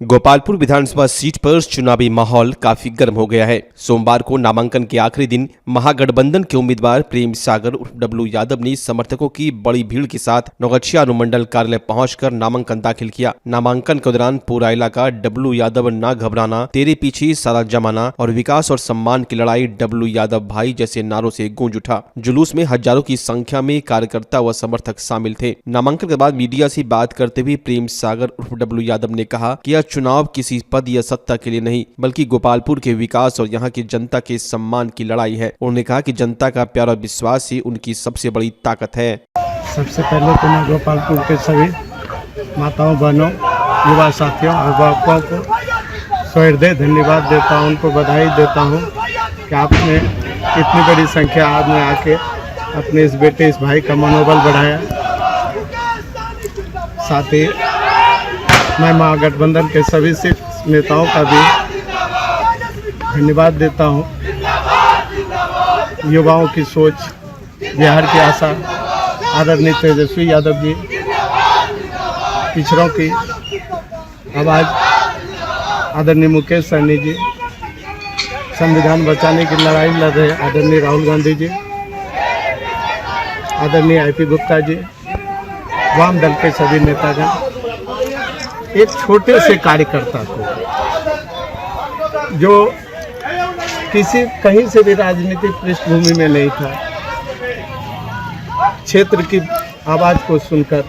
गोपालपुर विधानसभा seat पर चुनावी माहौल काफी गर्म हो गया है। सोमवार को नामांकन के आखिरी दिन महागठबंधन के उम्मीदवार प्रेम सागर उर्फ डब्लू यादव ने समर्थकों की बड़ी भीड़ के साथ नौगछिया अनुमंडल कार्यालय पहुंचकर नामांकन दाखिल किया। नामांकन के दौरान पूरा इलाका डब्लू यादव ना घबराना, तेरे पीछे सारा जमाना और विकास और सम्मान की लड़ाई डब्लू यादव भाई जैसे नारों से गूंज उठा। जुलूस में हजारों की संख्या में कार्यकर्ता व समर्थक शामिल थे। नामांकन के बाद मीडिया से बात करते हुए प्रेम सागर उर्फ डब्लू यादव ने कहा कि यह चुनाव किसी पद या सत्ता के लिए नहीं बल्कि गोपालपुर के विकास और यहाँ की जनता के सम्मान की लड़ाई है। उन्होंने कहा कि जनता का प्यार और विश्वास ही उनकी सबसे बड़ी ताकत है। सबसे पहले तो मैं गोपालपुर के सभी माताओं, बहनों, युवा साथियों, अभिभावकों को सहृदय धन्यवाद देता हूँ, उनको बधाई देता हूँ कि आपने इतनी बड़ी संख्या में आके अपने इस बेटे, इस भाई का मनोबल बढ़ाया। साथ ही मैं महागठबंधन के सभी नेताओं का भी धन्यवाद देता हूं। युवाओं की सोच, बिहार की आशा आदरणीय तेजस्वी यादव जी, पिछड़ों की आवाज़ आदरणीय मुकेश सहनी जी, संविधान बचाने की लड़ाई लड़ रहे आदरणीय राहुल गांधी जी, आदरणीय आईपी गुप्ता जी, वाम दल के सभी नेतागण, एक छोटे से कार्यकर्ता को जो कहीं से भी राजनीतिक पृष्ठभूमि में नहीं था, क्षेत्र की आवाज़ को सुनकर,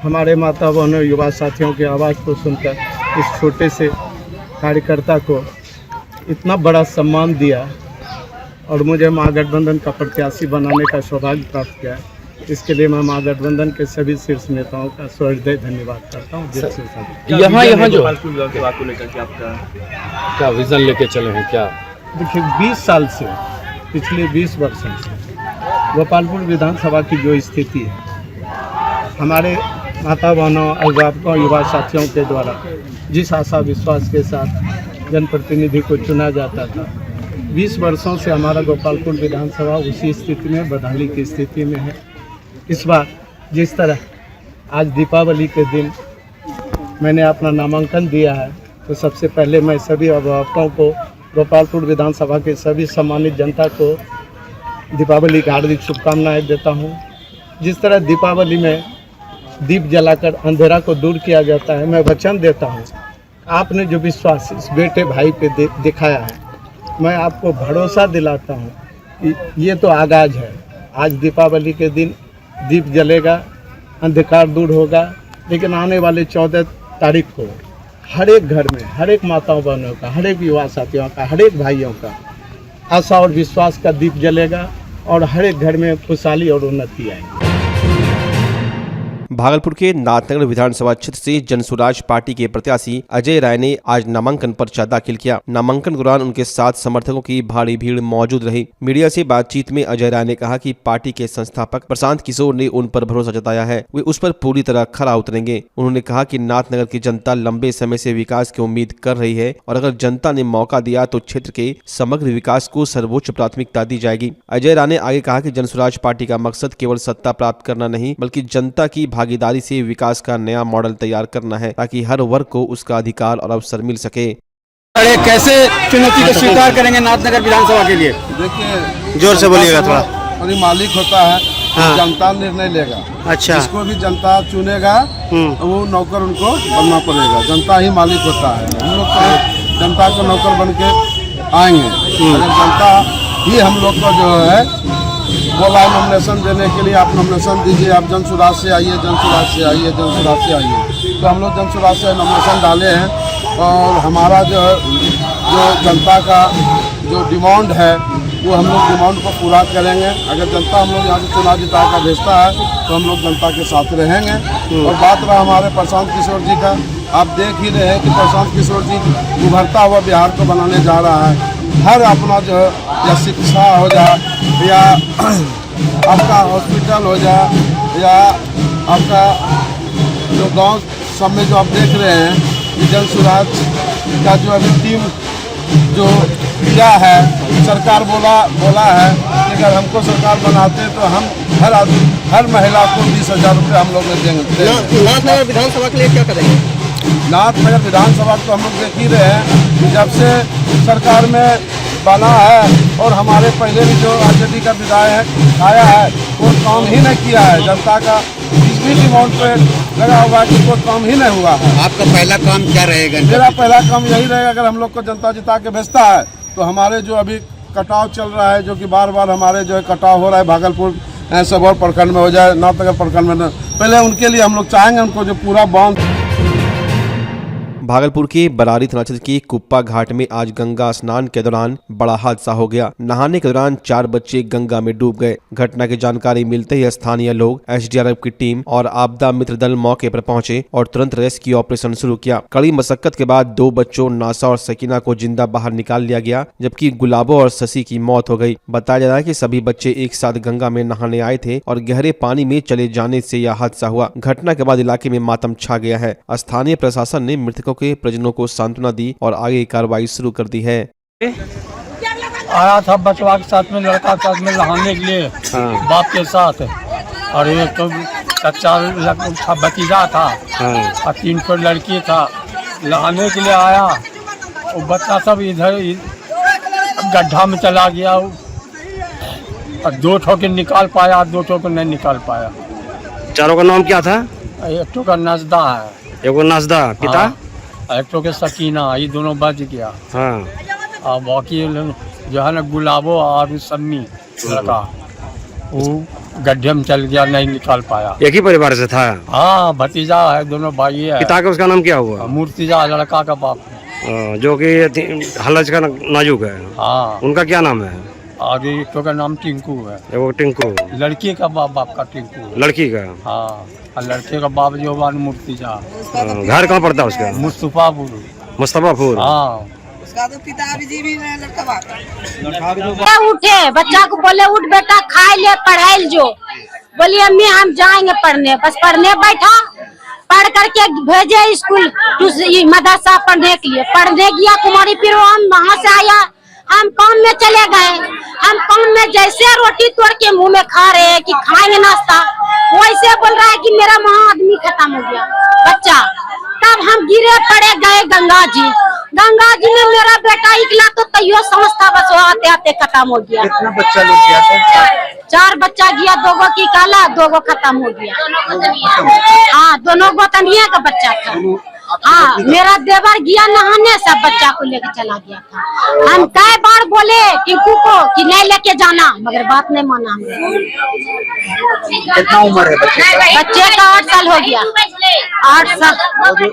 हमारे माता बहनों, युवा साथियों की आवाज़ को सुनकर इस छोटे से कार्यकर्ता को इतना बड़ा सम्मान दिया और मुझे महागठबंधन का प्रत्याशी बनाने का सौभाग्य प्राप्त किया। इसके लिए मैं महागठबंधन के सभी शीर्ष नेताओं का सहृदय धन्यवाद करता हूँ। यहाँ जो बात को लेकर के आपका क्या विजन लेके चले हैं? क्या देखिए, 20 साल से, पिछले 20 वर्षों से गोपालपुर विधानसभा की जो स्थिति है, हमारे माता बहनों, अभिभावकों, युवा साथियों के द्वारा जिस आशा विश्वास के साथ जनप्रतिनिधि को चुना जाता था, 20 वर्षों से हमारा गोपालपुर विधानसभा उसी स्थिति में, बदहाली की स्थिति में है। इस बार जिस तरह आज दीपावली के दिन मैंने अपना नामांकन दिया है, तो सबसे पहले मैं सभी अभिभावकों को, गोपालपुर विधानसभा के सभी सम्मानित जनता को दीपावली की हार्दिक शुभकामनाएं देता हूं। जिस तरह दीपावली में दीप जलाकर अंधेरा को दूर किया जाता है, मैं वचन देता हूं, आपने जो विश्वास इस बेटे भाई पे दिखाया है, मैं आपको भरोसा दिलाता हूं कि ये तो आगाज़ है। आज दीपावली के दिन दीप जलेगा, अंधकार दूर होगा, लेकिन आने वाले 14 तारीख को हर एक घर में, हर एक माताओं बहनों का, हर एक युवा साथियों का, हर एक भाइयों का आशा और विश्वास का दीप जलेगा और हर एक घर में खुशहाली और उन्नति आएगी। भागलपुर के नाथनगर विधानसभा क्षेत्र से जनसुराज पार्टी के प्रत्याशी अजय राय ने आज नामांकन पर्चा दाखिल किया। नामांकन के दौरान उनके साथ समर्थकों की भारी भीड़ मौजूद रही। मीडिया से बातचीत में अजय राय ने कहा कि पार्टी के संस्थापक प्रशांत किशोर ने उन पर भरोसा जताया है, वे उस पर पूरी तरह खरा उतरेंगे। उन्होंने कहा कि नाथनगर की जनता लंबे समय से विकास की उम्मीद कर रही है और अगर जनता ने मौका दिया तो क्षेत्र के समग्र विकास को सर्वोच्च प्राथमिकता दी जाएगी। अजय राय ने आगे कहा कि जनसुराज पार्टी का मकसद केवल सत्ता प्राप्त करना नहीं बल्कि जनता की भागीदारी से विकास का नया मॉडल तैयार करना है ताकि हर वर्ग को उसका अधिकार और अवसर मिल सके। अरे कैसे चुनौती को स्वीकार करेंगे नाथनगर विधानसभा के लिए? देखिए, जोर से बोलिएगा थोड़ा। और मालिक होता है, हाँ। जनता निर्णय लेगा। अच्छा, जिसको भी जनता चुनेगा वो नौकर उनको बनना पड़ेगा। जनता ही मालिक होता है। हम लोग तो जनता को नौकर बन के आएंगे। अगर जनता ही हम लोग को जो है बोला नॉमिनेशन देने के लिए, आप नॉमिनेशन दीजिए, आप जनसुराज से आइए, जनसुराज से आइए, जनसुराज से आइए, तो हम लोग जनसुराज से नॉमिनेशन डाले हैं और हमारा जो जनता का जो डिमांड है वो हम लोग डिमांड को पूरा करेंगे। अगर जनता हम लोग यहाँ से चुनाव जिता कर भेजता है तो हम लोग जनता के साथ रहेंगे। और बात रहा हमारे प्रशांत किशोर जी का, आप देख ही रहे हैं कि प्रशांत किशोर जी उभरता हुआ बिहार को बनाने जा रहा है। हर अपना जो या शिक्षा हो जाए या आपका हॉस्पिटल हो जाए या आपका जो गांव सब में जो आप देख रहे हैं कि जनसुराज का जो अभी टीम जो किया है, सरकार बोला है कि अगर हमको सरकार बनाते तो हम हर महिला को 20,000 रुपये हम लोग देंगे। नाथनगर विधानसभा के लिए क्या करेंगे? नाथनगर विधानसभा को हम लोग देख ही रहे हैं कि जब से सरकार में बना है और हमारे पहले भी जो आरजेडी का विधायक आया है वो काम ही नहीं किया है। जनता का बिजली डिमांड पे लगा हुआ है कि कोई काम ही नहीं हुआ है। आपका पहला काम क्या रहेगा? मेरा पहला काम यही रहेगा, अगर हम लोग को जनता जिता के भेजता है तो हमारे जो अभी कटाव चल रहा है, जो कि बार बार हमारे जो है कटाव हो रहा है भागलपुर सबौर प्रखंड में हो जाए, नाथनगर प्रखंड में, पहले उनके लिए हम लोग चाहेंगे उनको जो पूरा बांध। भागलपुर के बरारी थाना क्षेत्र के कुप्पा घाट में आज गंगा स्नान के दौरान बड़ा हादसा हो गया। नहाने के दौरान 4 बच्चे गंगा में डूब गए। घटना की जानकारी मिलते ही स्थानीय लोग, एसडीआरएफ की टीम और आपदा मित्र दल मौके पर पहुंचे और तुरंत रेस्क्यू ऑपरेशन शुरू किया। कड़ी मशक्कत के बाद 2 बच्चों नासा और सकीना को जिंदा बाहर निकाल लिया गया, जबकि गुलाबो और शशि की मौत हो गई। बताया जा रहा है कि सभी बच्चे एक साथ गंगा में नहाने आए थे और गहरे पानी में चले जाने से यह हादसा हुआ। घटना के बाद इलाके में मातम छा गया है। स्थानीय प्रशासन ने मृतकों के परिजनों को सांत्वना दी और आगे की कार्रवाई शुरू कर दी है। आया था बचवा के साथ में, लड़का के साथ में नहाने के लिए, बाप के साथ, और एक तो अच्छा भतीजा था और 3 ठो लड़की था। नहाने के लिए आया, वो बच्चा सब इधर गड्ढा में चला गया और 2 ठो के निकाल पाया, 2 ठो को नहीं निकाल पाया। चारों का नाम क्या था? एक ठो का नजदा है, एगो नाजदा पिता, एक ठो के सकीना, ये दोनों बच गया। हाँ। और बाकी जो है ना गुलाबो और सम्मी लड़का, वो गड्ढे में चल गया, नहीं निकाल पाया। एक ही परिवार से था? हाँ, भतीजा है, दोनों भाई है। पिता का उसका नाम क्या हुआ? मूर्तिजा, लड़का का बाप। जो कि हालत का नाजुक है। हाँ। उनका क्या नाम है? और एक ठो का नाम टिंकू है। एगो टिंकू, लड़की का बाप का टिंकू। लड़की का? हाँ, और लड़के का बाप जो बान मूर्तिजा। घर कहाँ पड़ता है उसका? मुस्तफापुर। मुस्तफापुर। हाँ। उसका तो पिता भी जी भी लड़का उठे, बच्चा को बोले उठ बेटा, खाए ले, पढ़ाई जो। बोलिए अम्मी हम जाएंगे पढ़ने, बस पढ़ने बैठा, पढ़ करके भेजे स्कूल मदरसा पढ़ने के लिए। पढ़ने गया कुमारी, फिर हम वहाँ से आया, हम काम में चले गए। हम काम में जैसे रोटी तोड़ के मुंह में खा रहे हैं कि खाएंगे नाश्ता, वैसे बोल रहा है कि मेरा वहाँ आदमी खत्म हो गया बच्चा। तब हम गिरे पड़े, गए गंगा जी। गंगा जी में मेरा बेटा निकला तो तैयो समझता, बस वो आते आते खत्म हो गया। कितना बच्चा लोग गया था? 4 बच्चा गया, 2 की काला, 2 खत्म हो गया। हाँ, दोनों गोतनिया का बच्चा था। हाँ, मेरा देवर गया नहाने, सब बच्चा को लेके चला गया था। हम कई बार बोले टिंकू को कि नहीं लेके जाना, मगर बात नहीं माना हमने। कितना उम्र है बच्चे का? बच्चे का 8 साल हो गया। 8 साल। बच्चे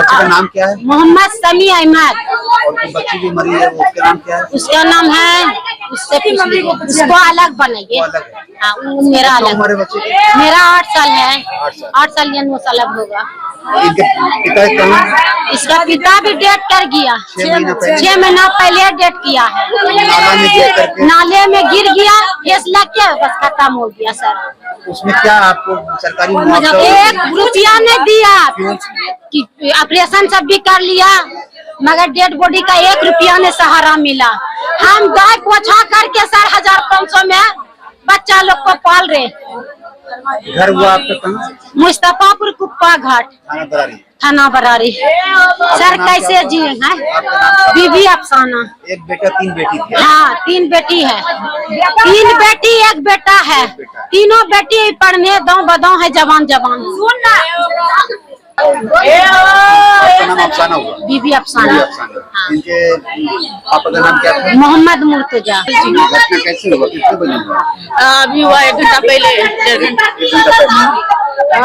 का नाम क्या है? मोहम्मद समी अहमद। और बच्ची भी मरी है, उसका नाम क्या है? उसका नाम है, उससे पूछ लीजिए, उसको अलग बनेंगे। हाँ, मेरा अलग। मेरा 8 साल है। 8 साल या 9 साल अब होगा। पिता का नाम? इसका पिता भी डेट कर गया, 6 महीना पहले डेट किया है। नाले में गिर गया, केस लग के बस खत्म हो गया सर। उसमें क्या आपको सरकारी 1 रुपया नहीं दिया कि ऑपरेशन सब भी कर लिया, मगर डेड बॉडी का 1 रुपया ने सहारा मिला। हम गाय पोछा करके सर 1500 में बच्चा लोग को पाल रहे। घर हुआ आपका कहाँ? मुस्तफापुर कुप्पा घाट, थाना बरारी। सर कैसे जिए हैं? बीबी अफसाना। एक बेटा 3 बेटी थी? हाँ, 3 बेटी है। 3 बेटी 1 बेटा है। तीनों बेटी पढ़ने दो बदो है, जवान जवान। आपका नाम अफसाना हुआ? बीबी अफसाना। हाँ। इनके पापा का नाम क्या था? मोहम्मद मुर्तजा। घटना कैसे हुआ? कितने बजे हुआ? अभी हुआ 1 घंटा पहले, 1.5 घंटा।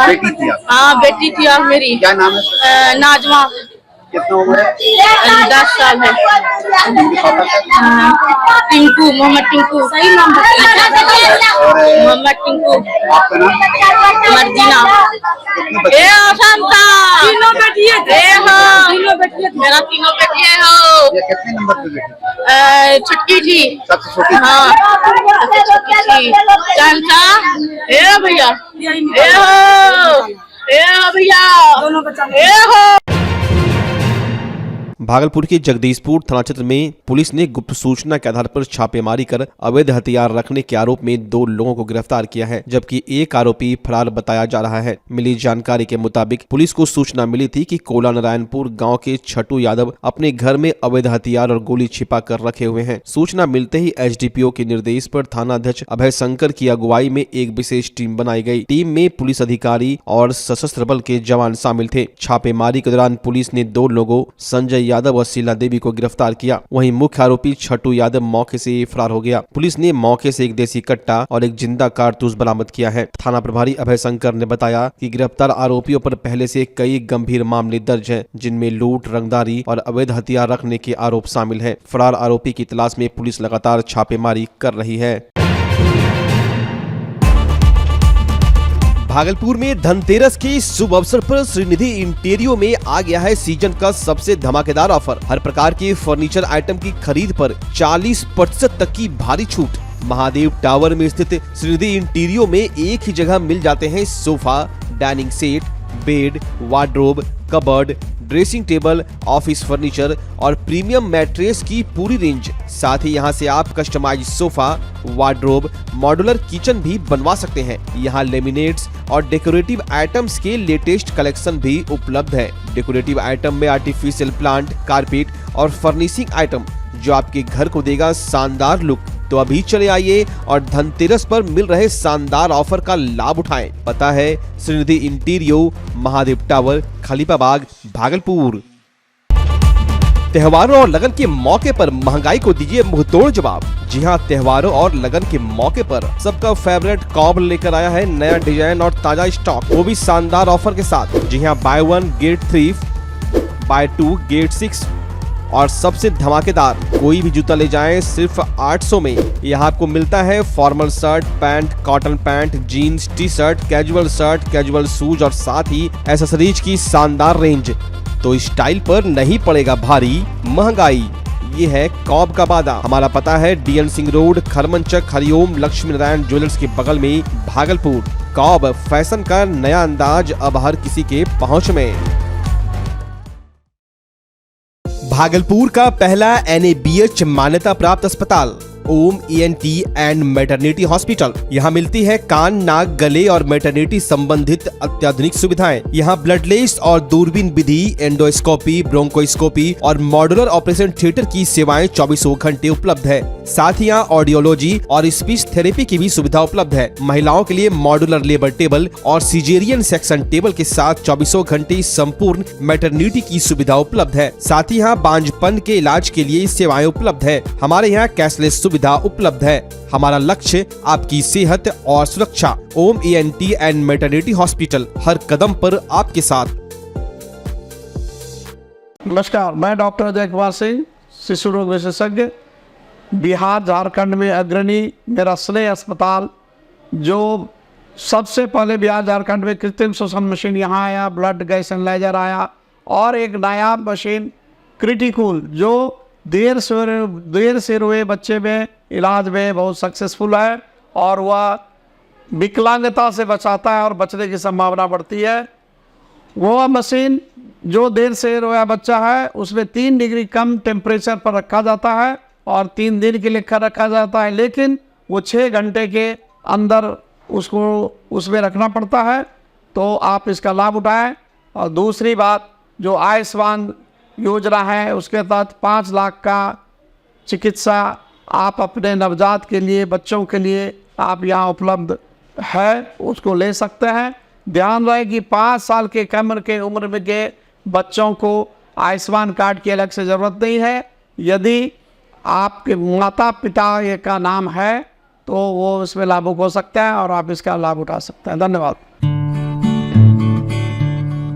बेटी थी? हाँ, बेटी थी और मेरी। क्या नाम है? नाजमा। कितना उम्र है? 10 साल है। टिंकू, मोहम्मद टिंकू। सही नाम मोहम्मद टिंकू। आपका नाम? मर्जीना। ए शांता, तीनों बेटियां थे। तीनों बेटियां, मेरा तीनों बेटियां हो। ये कितने नंबर पे बेटी? छुटकी थी, सबसे छोटी? हाँ सबसे छोटी थी। चाचा, ए भैया, ए हो भैया, ए हो। भागलपुर के जगदीशपुर थाना क्षेत्र में पुलिस ने गुप्त सूचना के आधार पर छापेमारी कर अवैध हथियार रखने के आरोप में 2 लोगों को गिरफ्तार किया है, जबकि एक आरोपी फरार बताया जा रहा है। मिली जानकारी के मुताबिक पुलिस को सूचना मिली थी कि कोला नारायणपुर गांव के छटू यादव अपने घर में अवैध हथियार और गोली छिपा कर रखे हुए हैं। सूचना मिलते ही एसडीपीओ के निर्देश पर थाना अध्यक्ष अभय शंकर की अगुवाई में एक विशेष टीम बनाई गई। टीम में पुलिस अधिकारी और सशस्त्र बल के जवान शामिल थे। छापेमारी के दौरान पुलिस ने 2 लोगों संजय यादव और शीला देवी को गिरफ्तार किया। वहीं मुख्य आरोपी छटू यादव मौके से फरार हो गया। पुलिस ने मौके से एक देसी कट्टा और एक जिंदा कारतूस बरामद किया है। थाना प्रभारी अभय शंकर ने बताया कि गिरफ्तार आरोपियों पर पहले से कई गंभीर मामले दर्ज हैं, जिनमें लूट, रंगदारी और अवैध हथियार रखने के आरोप शामिल हैं। फरार आरोपी की तलाश में पुलिस लगातार छापेमारी कर रही है। भागलपुर में धनतेरस के शुभ अवसर पर श्रीनिधि इंटीरियो में आ गया है सीजन का सबसे धमाकेदार ऑफर। हर प्रकार के फर्नीचर आइटम की खरीद पर 40% तक की भारी छूट। महादेव टावर में स्थित श्रीनिधि इंटीरियो में एक ही जगह मिल जाते हैं sofa, dining set, bed, wardrobe, cupboard, dressing table, office furniture और प्रीमियम मैट्रेस की पूरी रेंज। साथ ही यहां से आप customize sofa, wardrobe, modular kitchen भी बनवा सकते हैं। यहां लेमिनेट्स और डेकोरेटिव आइटम्स के लेटेस्ट कलेक्शन भी उपलब्ध है। डेकोरेटिव आइटम में आर्टिफिशियल प्लांट, कारपेट और फर्निशिंग आइटम, जो आपके घर को देगा शानदार लुक। तो अभी चले आइए और धनतेरस पर मिल रहे शानदार ऑफर का लाभ उठाएं। पता है श्रीनिधि इंटीरियो, महादेव टावर, खलीफाबाग, भागलपुर। त्योहारों और लगन के मौके पर महंगाई को दीजिए मुंहतोड़ जवाब। जी हां, त्योहारों और लगन के मौके पर सबका फेवरेट कॉब लेकर आया है नया डिजाइन और ताजा स्टॉक, वो भी शानदार ऑफर के साथ। जी हां, बाय 1 गेट 3, बाय 2 गेट 6 और सबसे धमाकेदार, कोई भी जूता ले जाएं सिर्फ 800 में। यहाँ आपको मिलता है formal shirt, pant, cotton pant, jeans, T shirt, casual shoes और साथ ही एक्सेसरीज की शानदार रेंज। तो स्टाइल पर नहीं पड़ेगा भारी महंगाई, ये है कॉब का वादा। हमारा पता है DN Singh road, Kharmanchak, Hariom Lakshmi Narayan jewellers के बगल में, भागलपुर। कॉब फैशन का नया अंदाज अब हर किसी के पहुँच में। भागलपुर का पहला NABH मान्यता प्राप्त अस्पताल ओम ENT एंड मैटरनिटी हॉस्पिटल। यहाँ मिलती है कान, नाक, गले और मैटरनिटी संबंधित अत्याधुनिक सुविधाएं। यहाँ ब्लडलेस और दूरबीन विधि, एंडोस्कोपी, ब्रोंकोस्कोपी और मॉड्यूलर ऑपरेशन थिएटर की सेवाएं 24 घंटे उपलब्ध है। साथ ही यहाँ ऑडियोलॉजी और स्पीच थेरेपी की भी सुविधा उपलब्ध है। महिलाओं के लिए मॉड्यूलर लेबर टेबल और सीजेरियन सेक्शन टेबल के साथ 24 घंटे संपूर्ण मैटरनिटी की सुविधा उपलब्ध है। साथ ही यहाँ बांझपन के इलाज के लिए सेवाएं उपलब्ध है। हमारे यहाँ कैशलेस सुविधा उपलब्ध है। हमारा लक्ष्य आपकी सेहत और सुरक्षा। ओम ENT एंड मैटरनिटी हॉस्पिटल, हर कदम पर आपके साथ। नमस्कार, मैं डॉक्टर अजय कुमार सिंह, शिशु रोग विशेषज्ञ, बिहार झारखंड में अग्रणी। मेरा स्नेह अस्पताल, जो सबसे पहले बिहार झारखंड में कृत्रिम श्वसन मशीन यहाँ आया, ब्लड गैस एनालाइजर आया, और एक नया मशीन क्रिटिकल, जो देर से रोए बच्चे में इलाज में बहुत सक्सेसफुल है, और वह विकलांगता से बचाता है और बचने की संभावना बढ़ती है। वो मशीन जो देर से रोया बच्चा है, उसमें 3 डिग्री कम टेम्परेचर पर रखा जाता है और 3 दिन के लिए रखा जाता है, लेकिन वो 6 घंटे के अंदर उसको उसमें रखना पड़ता है। तो आप इसका लाभ उठाएं। और दूसरी बात, जो आयुष्मान योजना है, उसके तहत 5 लाख का चिकित्सा आप अपने नवजात के लिए, बच्चों के लिए आप यहाँ उपलब्ध है, उसको ले सकते हैं। ध्यान रहे कि 5 साल के कम के उम्र में के बच्चों को आयुष्मान कार्ड की अलग से ज़रूरत नहीं है। यदि आपके माता पिता का नाम है तो वो इसमें लाभुक हो सकता है और आप इसका लाभ उठा सकते हैं। धन्यवाद।